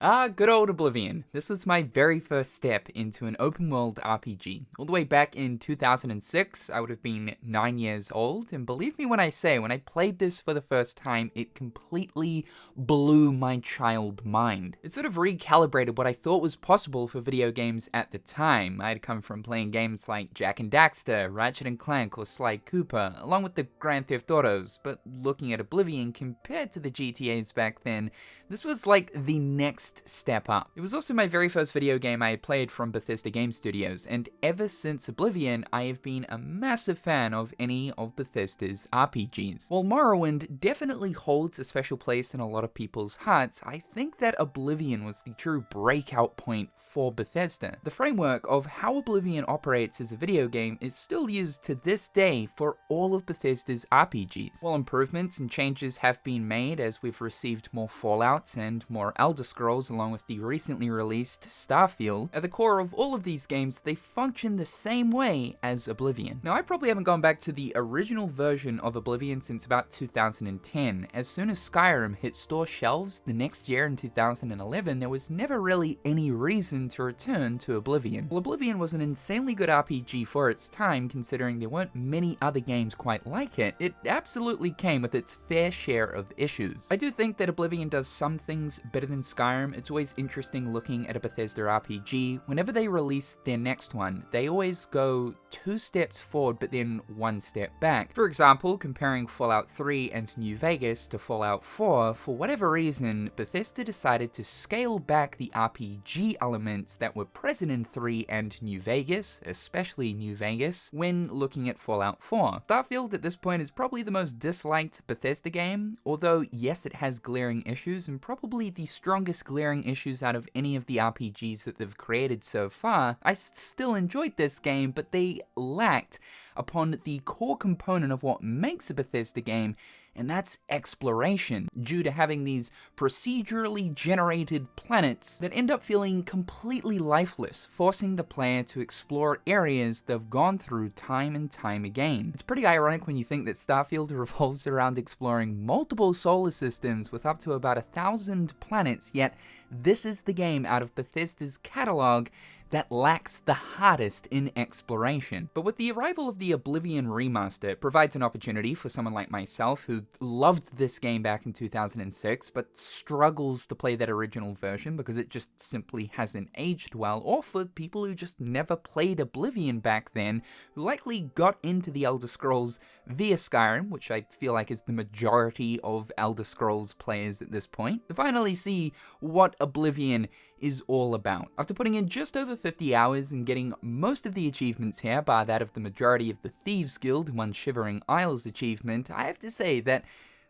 Good old Oblivion. This was my very first step into an open world RPG. All the way back in 2006, I would have been 9 years old, and believe me when I say, when I played this for the first time, it completely blew my child mind. It sort of recalibrated what I thought was possible for video games at the time. I had come from playing games like Jak and Daxter, Ratchet and Clank, or Sly Cooper, along with the Grand Theft Autos, but looking at Oblivion compared to the GTAs back then, this was like the next step up. It was also my very first video game I had played from Bethesda Game Studios, and ever since Oblivion, I have been a massive fan of any of Bethesda's RPGs. While Morrowind definitely holds a special place in a lot of people's hearts, I think that Oblivion was the true breakout point for Bethesda. The framework of how Oblivion operates as a video game is still used to this day for all of Bethesda's RPGs. While improvements and changes have been made as we've received more Fallouts and more Elder Scrolls along with the recently released Starfield, at the core of all of these games, they function the same way as Oblivion. Now, I probably haven't gone back to the original version of Oblivion since about 2010. As soon as Skyrim hit store shelves the next year in 2011, there was never really any reason to return to Oblivion. Well, Oblivion was an insanely good RPG for its time, considering there weren't many other games quite like it. It absolutely came with its fair share of issues. I do think that Oblivion does some things better than Skyrim. It's always interesting looking at a Bethesda RPG. Whenever they release their next one, they always go 2 steps forward but then 1 step back. For example, comparing Fallout 3 and New Vegas to Fallout 4, for whatever reason, Bethesda decided to scale back the RPG elements that were present in 3 and New Vegas, especially New Vegas, when looking at Fallout 4. Starfield at this point is probably the most disliked Bethesda game, although yes, it has glaring issues, and probably the strongest glaring issues out of any of the RPGs that they've created so far. I still enjoyed this game, but they lacked upon the core component of what makes a Bethesda game, and that's exploration, due to having these procedurally generated planets that end up feeling completely lifeless, forcing the player to explore areas they've gone through time and time again. It's pretty ironic when you think that Starfield revolves around exploring multiple solar systems with up to about 1,000 planets, yet this is the game out of Bethesda's catalog that lacks the hardest in exploration. But with the arrival of the Oblivion remaster, it provides an opportunity for someone like myself who loved this game back in 2006, but struggles to play that original version because it just simply hasn't aged well, or for people who just never played Oblivion back then, who likely got into the Elder Scrolls via Skyrim, which I feel like is the majority of Elder Scrolls players at this point, to finally see what Oblivion is all about. After putting in just over 50 hours and getting most of the achievements here, bar that of the majority of the Thieves Guild, one Shivering Isles achievement, I have to say that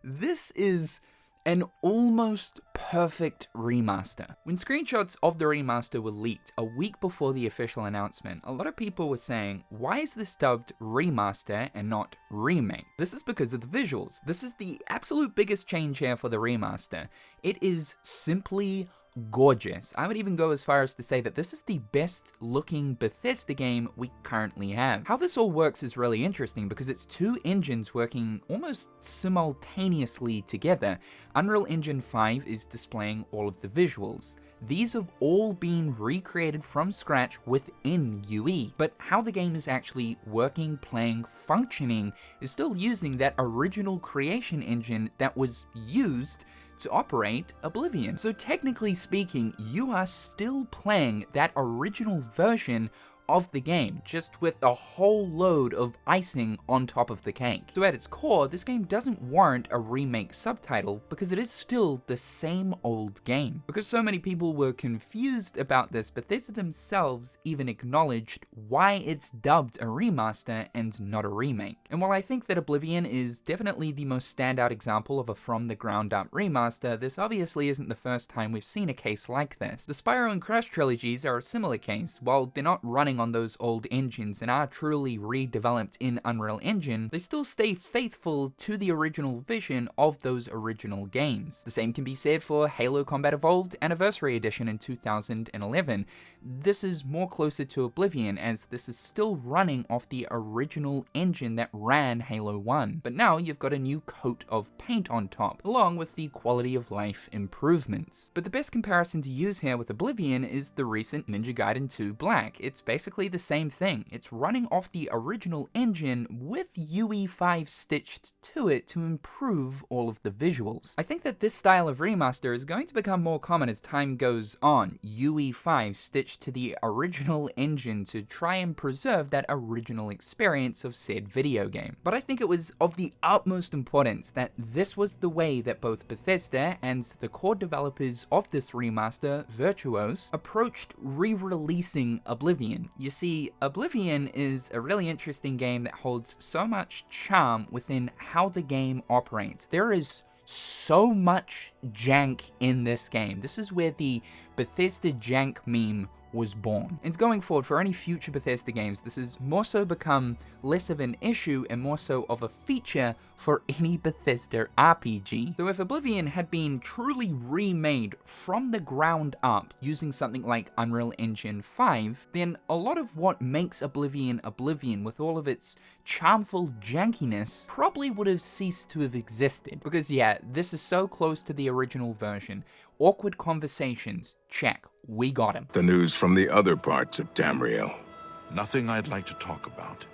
this is an almost perfect remaster. When screenshots of the remaster were leaked a week before the official announcement, a lot of people were saying, why is this dubbed remaster and not remake? This is because of the visuals. This is the absolute biggest change here for the remaster. It is simply gorgeous. I would even go as far as to say that this is the best looking Bethesda game we currently have. How this all works is really interesting because it's 2 engines working almost simultaneously together. Unreal Engine 5 is displaying all of the visuals. These have all been recreated from scratch within UE, but how the game is actually working, playing, functioning is still using that original creation engine that was used to operate Oblivion. So technically speaking, you are still playing that original version of the game, just with a whole load of icing on top of the cake. So at its core, this game doesn't warrant a remake subtitle because it is still the same old game. Because so many people were confused about this, Bethesda themselves even acknowledged why it's dubbed a remaster and not a remake. And while I think that Oblivion is definitely the most standout example of a from the ground up remaster, this obviously isn't the first time we've seen a case like this. The Spyro and Crash trilogies are a similar case. While they're not running running on those old engines and are truly redeveloped in Unreal Engine, they still stay faithful to the original vision of those original games. The same can be said for Halo Combat Evolved Anniversary Edition in 2011. This is more closer to Oblivion, as this is still running off the original engine that ran Halo 1, but now you've got a new coat of paint on top, along with the quality of life improvements. But the best comparison to use here with Oblivion is the recent Ninja Gaiden 2 Black. It's basically the same thing. It's running off the original engine with UE5 stitched to it to improve all of the visuals. I think that this style of remaster is going to become more common as time goes on. UE5 stitched to the original engine to try and preserve that original experience of said video game. But I think it was of the utmost importance that this was the way that both Bethesda and the core developers of this remaster, Virtuos, approached re-releasing Oblivion. You see, Oblivion is a really interesting game that holds so much charm within how the game operates. There is so much jank in this game. This is where the Bethesda jank meme was born. And going forward, for any future Bethesda games, this has more so become less of an issue and more so of a feature for any Bethesda RPG. So if Oblivion had been truly remade from the ground up using something like Unreal Engine 5, then a lot of what makes Oblivion Oblivion, with all of its charmful jankiness, probably would have ceased to have existed. Because yeah, this is so close to the original version. Awkward conversations, check, we got him. The news from the other parts of Tamriel. Nothing I'd like to talk about.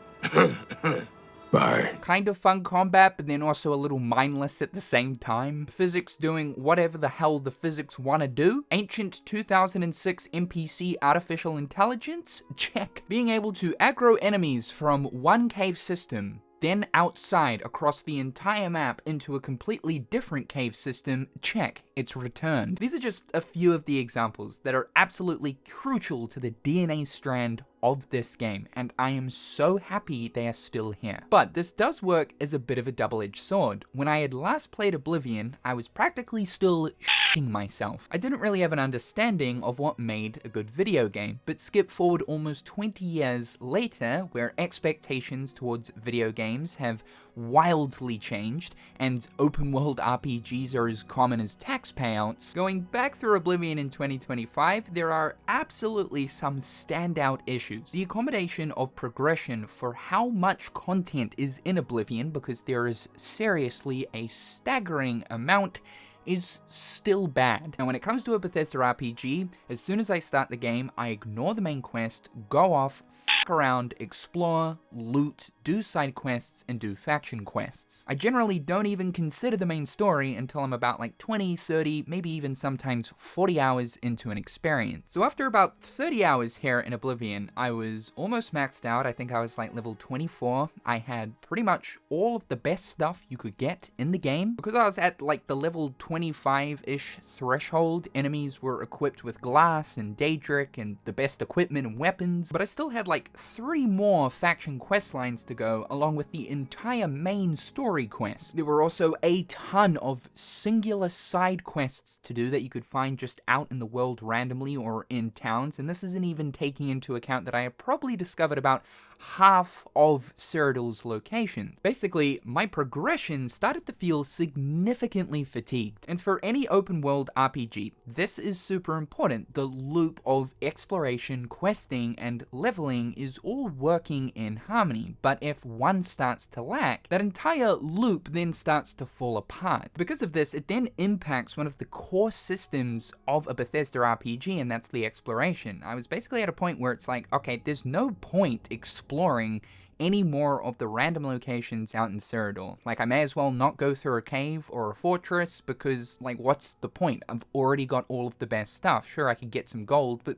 Bye. Kind of fun combat, but then also a little mindless at the same time. Physics doing whatever the hell the physics wanna do. Ancient 2006 NPC artificial intelligence? Check. Being able to aggro enemies from one cave system, then outside across the entire map into a completely different cave system, check, it's returned. These are just a few of the examples that are absolutely crucial to the DNA strand of this game, and I am so happy they are still here. But this does work as a bit of a double-edged sword. When I had last played Oblivion, I was practically still shitting myself. I didn't really have an understanding of what made a good video game, but skip forward almost 20 years later, where expectations towards video games have wildly changed, and open world RPGs are as common as tax payouts. Going back through Oblivion in 2025, there are absolutely some standout issues. The accommodation of progression for how much content is in Oblivion, because there is seriously a staggering amount, is still bad. Now when it comes to a Bethesda RPG, as soon as I start the game, I ignore the main quest, go off, f*** around, explore, loot, do side quests, and do faction quests. I generally don't even consider the main story until I'm about like 20, 30, maybe even sometimes 40 hours into an experience. So after about 30 hours here in Oblivion, I was almost maxed out. I think I was like level 24. I had pretty much all of the best stuff you could get in the game. Because I was at like the level 25-ish threshold, enemies were equipped with glass and daedric and the best equipment and weapons, but I still had like 3 more faction quest lines to go, along with the entire main story quest. There were also a ton of singular side quests to do that you could find just out in the world randomly or in towns, and this isn't even taking into account that I have probably discovered about half of Cyrodiil's locations. Basically, my progression started to feel significantly fatigued. And for any open world RPG, this is super important. The loop of exploration, questing, and leveling is all working in harmony. But if one starts to lack, that entire loop then starts to fall apart. Because of this, it then impacts one of the core systems of a Bethesda RPG, and that's the exploration. I was basically at a point where it's like, okay, there's no point exploring any more of the random locations out in Cyrodiil. Like, I may as well not go through a cave or a fortress, because, like, what's the point? I've already got all of the best stuff. Sure, I could get some gold, but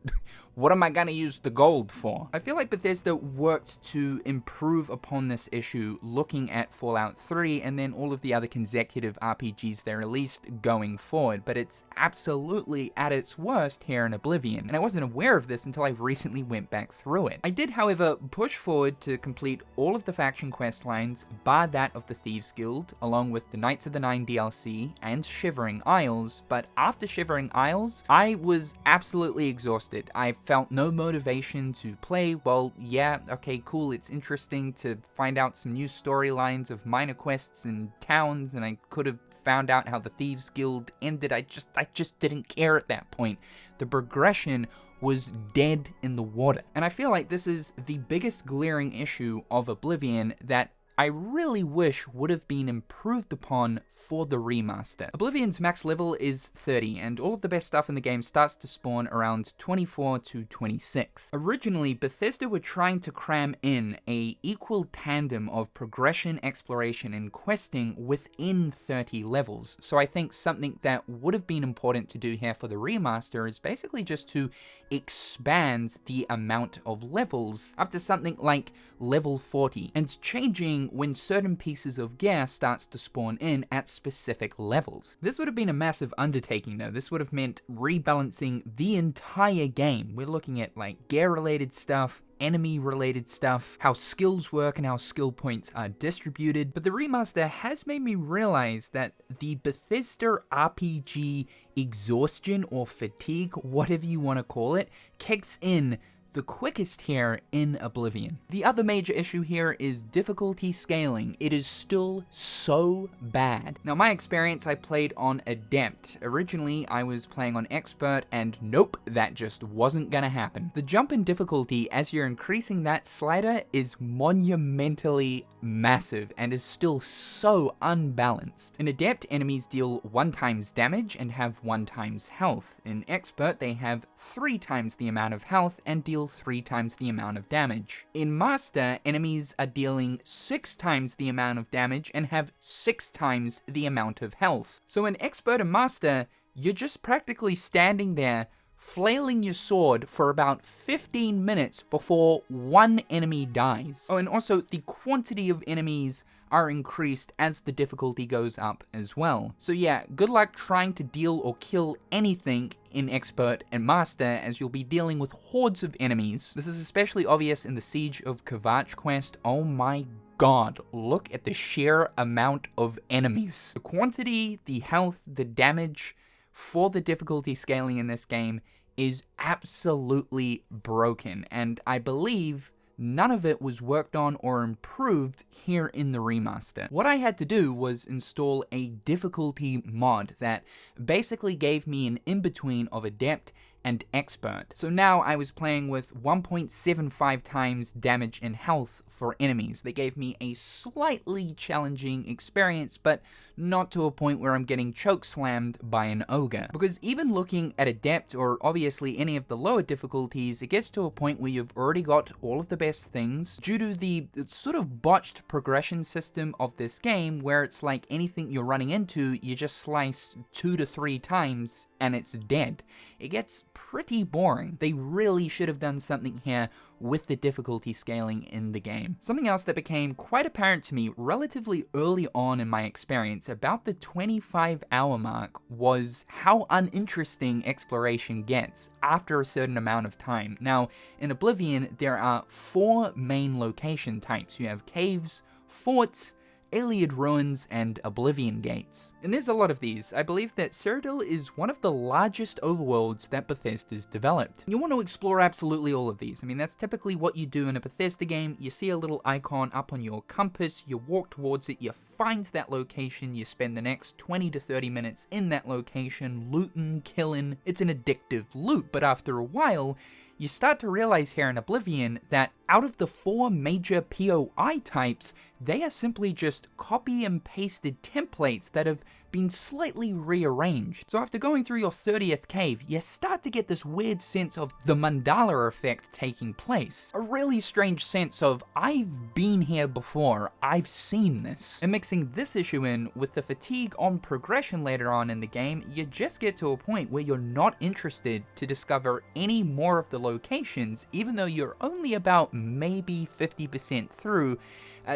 what am I gonna use the gold for? I feel like Bethesda worked to improve upon this issue looking at Fallout 3 and then all of the other consecutive RPGs they released going forward, but it's absolutely at its worst here in Oblivion, and I wasn't aware of this until I've recently went back through it. I did, however, push forward to complete complete all of the faction quest lines, bar that of the Thieves Guild, along with the Knights of the Nine DLC and Shivering Isles, but after Shivering Isles, I was absolutely exhausted. I felt no motivation to play. Well, yeah, okay, cool, it's interesting to find out some new storylines of minor quests and towns, and I could have found out how the Thieves Guild ended. I just didn't care at that point. The progression was dead in the water. And I feel like this is the biggest glaring issue of Oblivion that I really wish would have been improved upon for the remaster. Oblivion's max level is 30, and all of the best stuff in the game starts to spawn around 24 to 26. Originally, Bethesda were trying to cram in a equal tandem of progression, exploration, and questing within 30 levels. So I think something that would have been important to do here for the remaster is basically just to expand the amount of levels up to something like level 40, and changing when certain pieces of gear starts to spawn in at specific levels. This would have been a massive undertaking though. This would have meant rebalancing the entire game. We're looking at like gear related stuff, enemy related stuff, how skills work and how skill points are distributed. But the remaster has made me realize that the Bethesda RPG exhaustion or fatigue, whatever you want to call it, kicks in the quickest here in Oblivion. The other major issue here is difficulty scaling. It is still so bad. Now, my experience, I played on Adept. Originally, I was playing on Expert, and nope, that just wasn't gonna happen. The jump in difficulty as you're increasing that slider is monumentally massive and is still so unbalanced. In Adept, enemies deal 1 times damage and have 1 times health. In Expert, they have 3 times the amount of health and deal 3 times the amount of damage. In Master, enemies are dealing 6 times the amount of damage and have 6 times the amount of health. So in Expert and Master, you're just practically standing there flailing your sword for about 15 minutes before one enemy dies. Oh, and also the quantity of enemies are increased as the difficulty goes up as well. So yeah, good luck trying to deal or kill anything in Expert and Master, as you'll be dealing with hordes of enemies. This is especially obvious in the Siege of Kvatch quest. Oh my god, look at the sheer amount of enemies. The quantity, the health, the damage for the difficulty scaling in this game is absolutely broken, and I believe none of it was worked on or improved here in the remaster. What I had to do was install a difficulty mod that basically gave me an in-between of Adept and Expert. So now I was playing with 1.75 times damage and health for enemies. They gave me a slightly challenging experience, but not to a point where I'm getting choke slammed by an ogre. Because even looking at Adept, or obviously any of the lower difficulties, it gets to a point where you've already got all of the best things due to the sort of botched progression system of this game, where it's like anything you're running into, you just slice 2 to 3 times and it's dead. It gets pretty boring. They really should have done something here with the difficulty scaling in the game. Something else that became quite apparent to me relatively early on in my experience, about the 25-hour mark, was how uninteresting exploration gets after a certain amount of time. Now, in Oblivion, there are 4 main location types. You have caves, forts, Iliad Ruins, and Oblivion Gates. And there's a lot of these. I believe that Cyrodiil is one of the largest overworlds that Bethesda's developed. You want to explore absolutely all of these. I mean, that's typically what you do in a Bethesda game. You see a little icon up on your compass, you walk towards it, you find that location, you spend the next 20 to 30 minutes in that location, looting, killing. It's an addictive loop, but after a while, you start to realize here in Oblivion that out of the 4 major POI types, they are simply just copy and pasted templates that have been slightly rearranged. So after going through your 30th cave, you start to get this weird sense of the mandala effect taking place. A really strange sense of, I've been here before, I've seen this. And mixing this issue in with the fatigue on progression later on in the game, you just get to a point where you're not interested to discover any more of the locations, even though you're only about maybe 50% through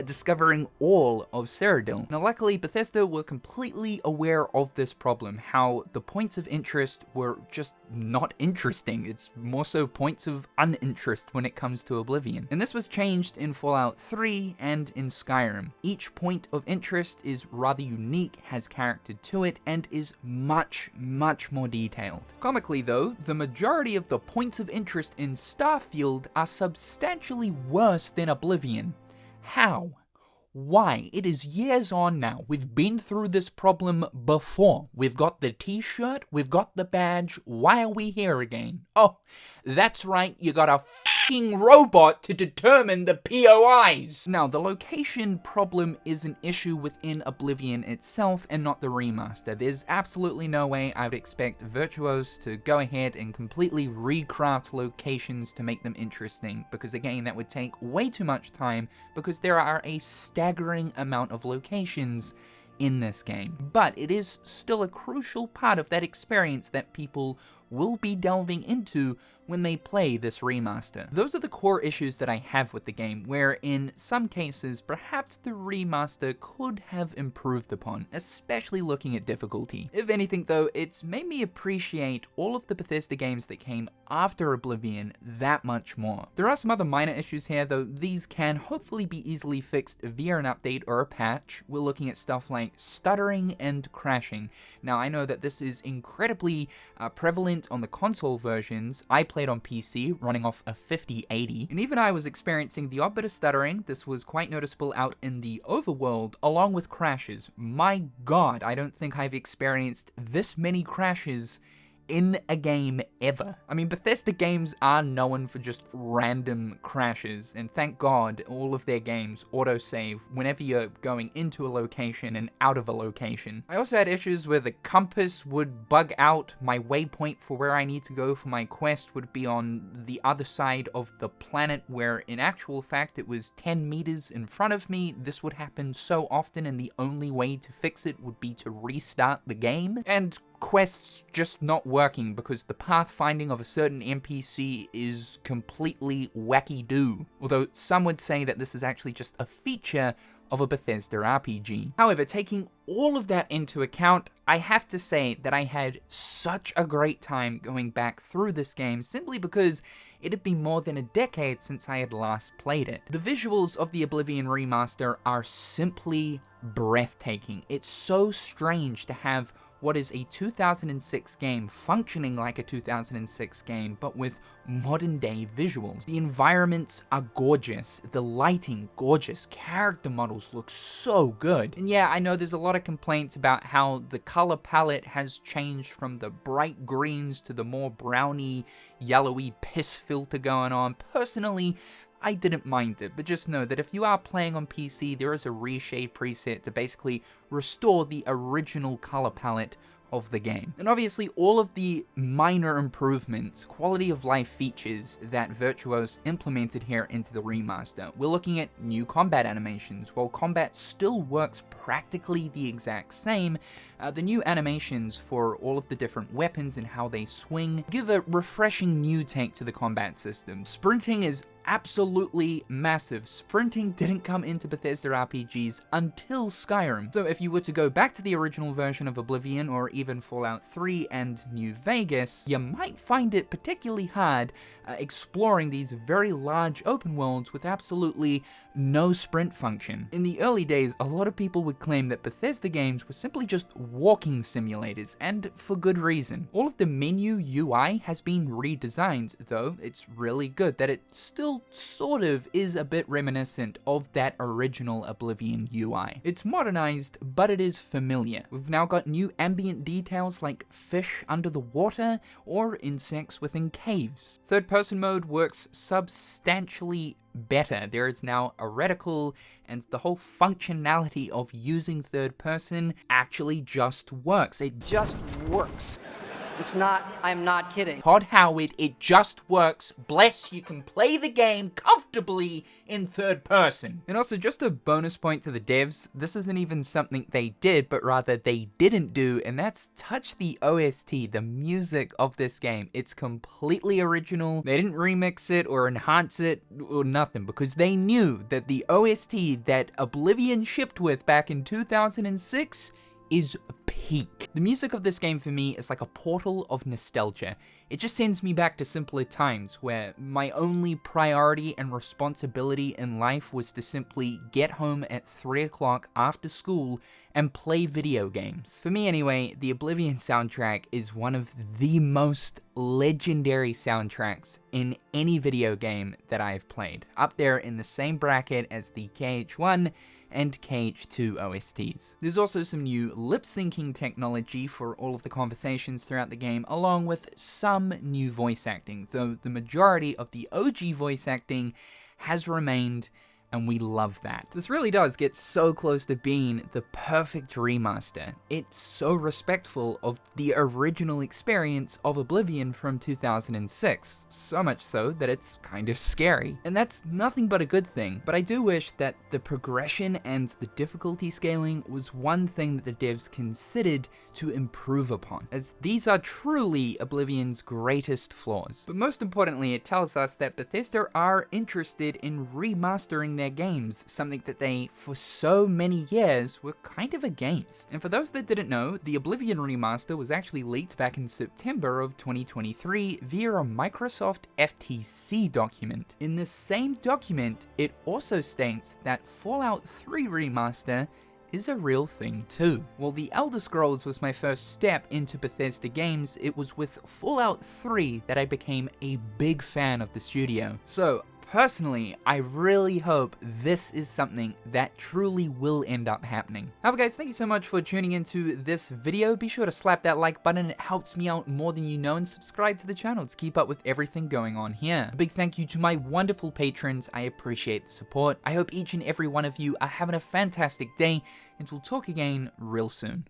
discovering all of Cyrodiil. Now luckily, Bethesda were completely aware of this problem, how the points of interest were just not interesting. It's more so points of uninterest when it comes to Oblivion. And this was changed in Fallout 3 and in Skyrim. Each point of interest is rather unique, has character to it, and is much more detailed. Comically though, the majority of the points of interest in Starfield are substantially worse than Oblivion. How? Why? It is years on now. We've been through this problem before. We've got the t-shirt, we've got the badge. Why are we here again? Oh, that's right, you got a f***ing robot to determine the POIs! Now, the location problem is an issue within Oblivion itself and not the remaster. There's absolutely no way I would expect Virtuos to go ahead and completely recraft locations to make them interesting, because again, that would take way too much time, because there are a staggering amount of locations in this game. But it is still a crucial part of that experience that people will be delving into when they play this remaster. Those are the core issues that I have with the game, where in some cases, perhaps the remaster could have improved upon, especially looking at difficulty. If anything though, it's made me appreciate all of the Bethesda games that came after Oblivion that much more. There are some other minor issues here, though these can hopefully be easily fixed via an update or a patch. We're looking at stuff like stuttering and crashing. Now I know that this is incredibly prevalent on the console versions. I played on PC, running off a 5080, and even I was experiencing the odd bit of stuttering. This was quite noticeable out in the overworld, along with crashes. My god, I don't think I've experienced this many crashes in a game ever. I mean, Bethesda games are known for just random crashes, and thank God all of their games autosave whenever you're going into a location and out of a location. I also had issues where the compass would bug out, my waypoint for where I need to go for my quest would be on the other side of the planet, where in actual fact it was 10 meters in front of me. This would happen so often, and the only way to fix it would be to restart the game. And quests just not working because the pathfinding of a certain NPC is completely wacky-doo. Although some would say that this is actually just a feature of a Bethesda RPG. However, taking all of that into account, I have to say that I had such a great time going back through this game simply because it had been more than a decade since I had last played it. The visuals of the Oblivion remaster are simply breathtaking. It's so strange to have what is a 2006 game functioning like a 2006 game, but with modern day visuals. The environments are gorgeous, the lighting gorgeous, character models look so good. And yeah, I know there's a lot of complaints about how the color palette has changed from the bright greens to the more browny, yellowy piss filter going on. Personally, I didn't mind it, but just know that if you are playing on PC, there is a reshade preset to basically restore the original color palette of the game. And obviously all of the minor improvements, quality of life features that Virtuos implemented here into the remaster. We're looking at new combat animations. While combat still works practically the exact same, the new animations for all of the different weapons and how they swing give a refreshing new take to the combat system. Sprinting is absolutely massive. Sprinting didn't come into Bethesda RPGs until Skyrim. So if you were to go back to the original version of Oblivion or even Fallout 3 and New Vegas, you might find it particularly hard exploring these very large open worlds with absolutely no sprint function. In the early days, a lot of people would claim that Bethesda games were simply just walking simulators, and for good reason. All of the menu UI has been redesigned, though it's really good that it still sort of is a bit reminiscent of that original Oblivion UI. It's modernized, but it is familiar. We've now got new ambient details like fish under the water or insects within caves. Third-person mode works substantially better. There is now a reticle, and the whole functionality of using third person actually just works. It Just works. It's not, I'm not kidding. Todd Howard, it just works. Bless, you can play the game comfortably in third person. And also, just a bonus point to the devs, this isn't even something they did, but rather they didn't do, and that's touch the OST, the music of this game. It's completely original. They didn't remix it or enhance it or nothing, because they knew that the OST that Oblivion shipped with back in 2006 is peak. The music of this game for me is like a portal of nostalgia. It just sends me back to simpler times where my only priority and responsibility in life was to simply get home at 3 o'clock after school and play video games. For me anyway, the Oblivion soundtrack is one of the most legendary soundtracks in any video game that I have played. Up there in the same bracket as the KH1 and KH2 OSTs. There's also some new lip-syncing technology for all of the conversations throughout the game, along with some new voice acting, though the majority of the OG voice acting has remained, and we love that. This really does get so close to being the perfect remaster. It's so respectful of the original experience of Oblivion from 2006, so much so that it's kind of scary. And that's nothing but a good thing, but I do wish that the progression and the difficulty scaling was one thing that the devs considered to improve upon, as these are truly Oblivion's greatest flaws. But most importantly, it tells us that Bethesda are interested in remastering their games, something that they, for so many years, were kind of against. And for those that didn't know, the Oblivion remaster was actually leaked back in September of 2023 via a Microsoft FTC document. In this same document, it also states that Fallout 3 remaster is a real thing too. While The Elder Scrolls was my first step into Bethesda games, it was with Fallout 3 that I became a big fan of the studio. So, personally, I really hope this is something that truly will end up happening. However guys, thank you so much for tuning into this video. Be sure to slap that like button, it helps me out more than you know, and subscribe to the channel to keep up with everything going on here. A big thank you to my wonderful patrons, I appreciate the support. I hope each and every one of you are having a fantastic day, and we'll talk again real soon.